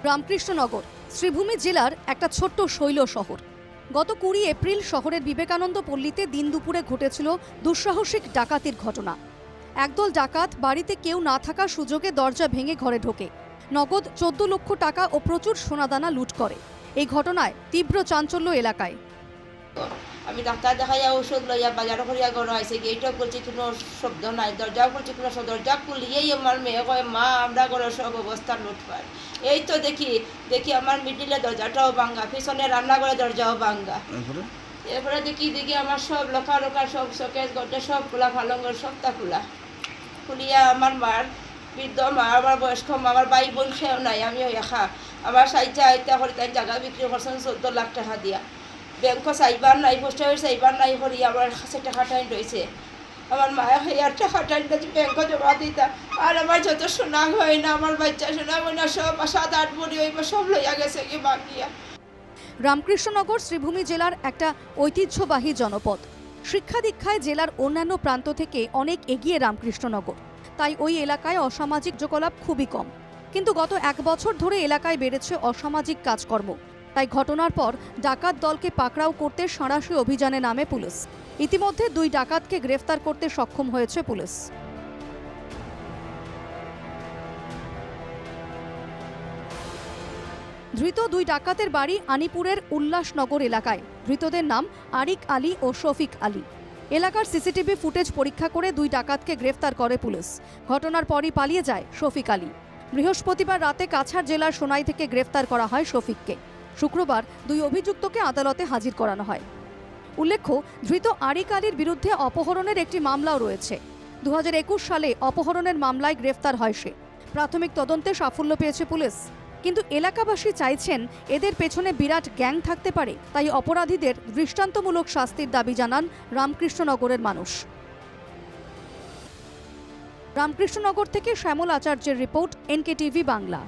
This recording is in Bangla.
রামকৃষ্ণনগর শ্রীভূমি জেলার একটা ছোট্ট শৈল শহর। গত 20 এপ্রিল শহরের বিবেকানন্দ পল্লীতে দিন দুপুরে ঘটেছিল দুঃসাহসিক ডাকাতির ঘটনা। একদল ডাকাত বাড়িতে কেউ না থাকার সুযোগে দরজা ভেঙে ঘরে ঢোকে, নগদ 14 লক্ষ টাকা ও প্রচুর সোনাদানা লুট করে। এই ঘটনায় তীব্র চাঞ্চল্য এলাকায়। আমি ডাক্তার দেখাইয়া ওষুধ লইয়া বাজার করিয়া ঘরে আইসি, গেটও করছি কোনো শব্দ নাই, দরজাও করছি কোনো শব্দ, দরজা খুলিয়েই আমার মেয়ে কয় মা আমরা ঘরে সব অবস্থা লুটপাট। এই তো দেখি আমার মিডিলে দরজাটাও ভাঙ্গা, পিছনে রান্নাঘরে দরজাও ভাঙ্গা। এরপরে দেখি আমার সব লোকা সব শোকেস ঘটে সব খোলা, পালঙ্গর সবটা খোলা। খুলিয়া আমার মার বৃদ্ধ মা, আমার বয়স্ক মা, আমার ভাই বোন সেও নাই, আমিও একা। আমার সাইজা আইতা করে তাই জায়গা বিক্রি করছেন 14 লাখ টাকা দিয়া। ব্যাংক চাইবার নাই, পোস্ট অফিস চাইবার নাই করি আমার কাছে টাকা টাইন রয়েছে। আমার মায়া হাইয়ার টাকা টাইন ব্যাংক জমা দিতা। আর আমার যত সোনা হয় না, আমার বাচ্চা সোনা হয় না, সব 7-8 বড়ি হইব, সব লইয়া গেছে কি বাকিয়া। রামকৃষ্ণনগর শ্রীভূমি জেলার একটা ঐতিহ্যবাহী জনপদ। শিক্ষা দীক্ষায় জেলার অন্যান্য প্রান্ত থেকে অনেক এগিয়ে রামকৃষ্ণনগর, তাই ওই এলাকায় অসামাজিক কার্যকলাপ খুবই কম। কিন্তু গত 1 বছর ধরে এলাকায় বেড়েছে অসামাজিক কাজকর্ম। তাই ঘটনার পর ডাকাত দলকে পাকড়াও করতে সাঁড়াশি অভিযানে নামে পুলিশ। ইতিমধ্যে 2 ডাকাতকে গ্রেফতার করতে সক্ষম হয়েছে পুলিশ। ধৃত 2 ডাকাতের বাড়ি আনিপুরের উল্লাসনগর এলাকায়। ধৃতদের নাম আরিক আলী ও শফিক আলী। এলাকার সিসিটিভি ফুটেজ পরীক্ষা করে 2 ডাকাতকে গ্রেফতার করে পুলিশ। ঘটনার পরই পালিয়ে যায় শফিক আলী। বৃহস্পতিবার রাতে কাছাড় জেলার সোনাই থেকে গ্রেফতার করা হয় শফিককে। শুক্রবার 2 অভিযুক্তকে আদালতে হাজির করানো হয়। উল্লেখ্য, ধৃত আরিক আলীর বিরুদ্ধে অপহরণের একটি মামলাও রয়েছে। 2021 সালে অপহরণের মামলায় গ্রেফতার হয় সে। প্রাথমিক তদন্তে সাফল্য পেয়েছে পুলিশ। কিন্তু এলাকাবাসী চাইছেন এদের পেছনে বিরাট গ্যাং থাকতে পারে, তাই অপরাধীদের দৃষ্টান্তমূলক শাস্তির দাবি জানান রামকৃষ্ণনগরের মানুষ। রামকৃষ্ণনগর থেকে শ্যামল আচার্যের রিপোর্ট, NKTV বাংলা।